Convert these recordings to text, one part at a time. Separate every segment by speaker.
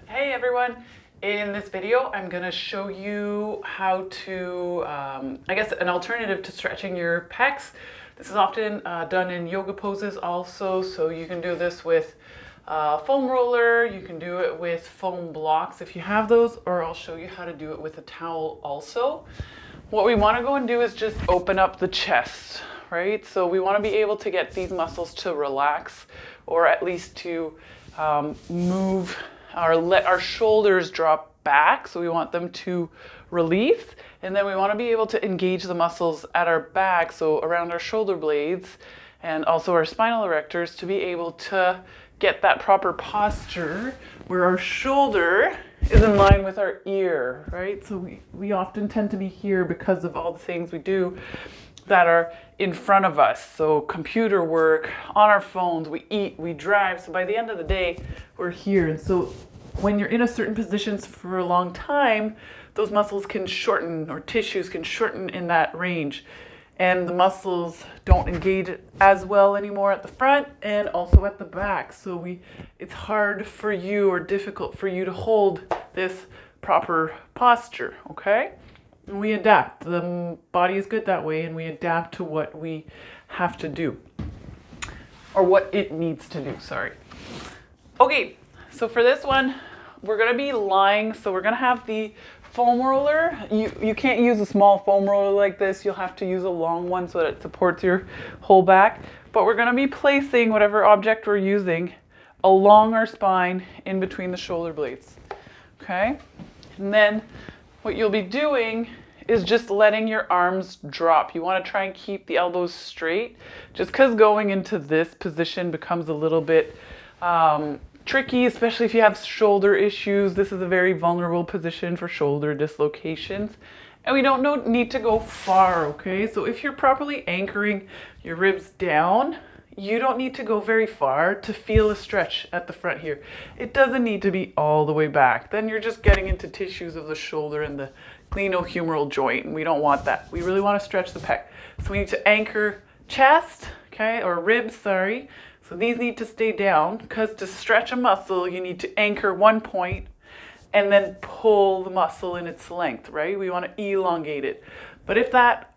Speaker 1: Hey everyone! In this video, I'm going to show you how to, an alternative to stretching your pecs. This is often done in yoga poses also, so you can do this with foam roller, you can do it with foam blocks if you have those, or I'll show you how to do it with a towel also. What we want to go and do is just open up the chest, right? So we want to be able to get these muscles to relax, or at least to move or let our shoulders drop back. So we want them to release, and then we want to be able to engage the muscles at our back, so around our shoulder blades and also our spinal erectors, to be able to get that proper posture where our shoulder is in line with our ear, right? So we often tend to be here because of all the things we do that are in front of us. So computer work, on our phones, we eat, we drive. So by the end of the day, we're here. And so when you're in a certain positions for a long time, those muscles can shorten, or tissues can shorten in that range. And the muscles don't engage as well anymore at the front and also at the back. So it's hard for you, or difficult for you, to hold this proper posture, okay? And we adapt. The body is good that way, and we adapt to what we have to do, or what it needs to do, sorry. Okay, so for this one, we're gonna be lying. So we're gonna have the foam roller. You can't use a small foam roller like this. You'll have to use a long one so that it supports your whole back. But we're gonna be placing whatever object we're using along our spine in between the shoulder blades, okay? And then what you'll be doing is just letting your arms drop. You want to try and keep the elbows straight, just because going into this position becomes a little bit tricky, especially if you have shoulder issues. This is a very vulnerable position for shoulder dislocations. And we don't need to go far, okay? So if you're properly anchoring your ribs down, you don't need to go very far to feel a stretch at the front here. It doesn't need to be all the way back. Then you're just getting into tissues of the shoulder and the glenohumeral joint, and we don't want that. We really want to stretch the pec. So we need to anchor chest, okay, or ribs, sorry. So these need to stay down, because to stretch a muscle, you need to anchor one point and then pull the muscle in its length, right? We want to elongate it. But if that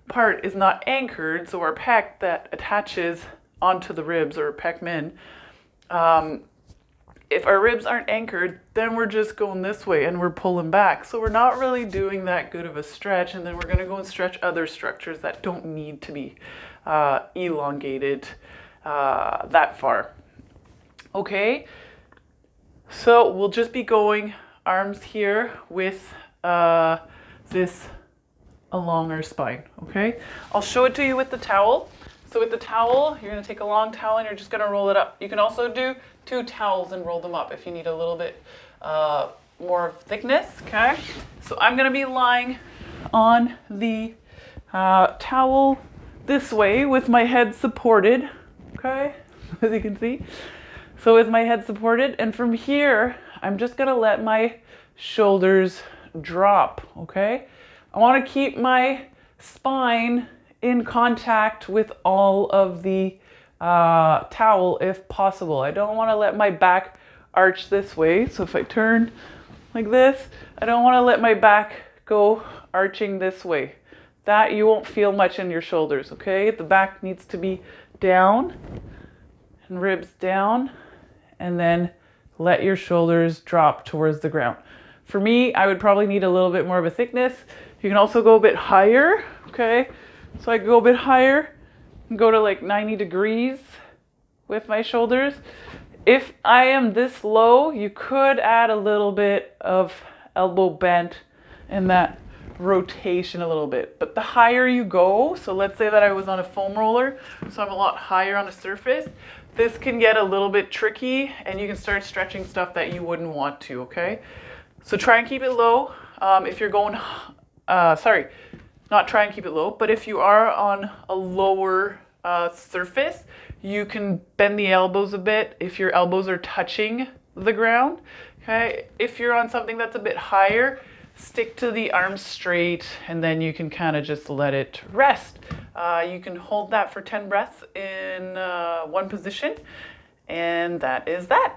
Speaker 1: part is not anchored, so our pec that attaches onto the ribs, or pec min, if our ribs aren't anchored, then we're just going this way and we're pulling back. So we're not really doing that good of a stretch, and then we're going to go and stretch other structures that don't need to be elongated that far. Okay, so we'll just be going arms here with this along our spine, okay? I'll show it to you with the towel. So with the towel, you're going to take a long towel and you're just going to roll it up. You can also do 2 towels and roll them up if you need a little bit more thickness, okay? So I'm going to be lying on the towel this way with my head supported, okay? As you can see. So with my head supported, and from here, I'm just going to let my shoulders drop, okay? I want to keep my spine in contact with all of the towel if possible. I don't want to let my back arch this way. So if I turn like this, I don't want to let my back go arching this way. That you won't feel much in your shoulders, okay? The back needs to be down and ribs down, and then let your shoulders drop towards the ground. For me, I would probably need a little bit more of a thickness. You can also go a bit higher, okay? So I go a bit higher and go to like 90 degrees with my shoulders. If I am this low, you could add a little bit of elbow bent and that rotation a little bit. But the higher you go, so let's say that I was on a foam roller, so I'm a lot higher on a surface, this can get a little bit tricky and you can start stretching stuff that you wouldn't want to, okay? So try and keep it low. If you're going, not try and keep it low, but if you are on a lower surface, you can bend the elbows a bit if your elbows are touching the ground, okay? If you're on something that's a bit higher, stick to the arms straight, and then you can kind of just let it rest. You can hold that for 10 breaths in one position, and that is that.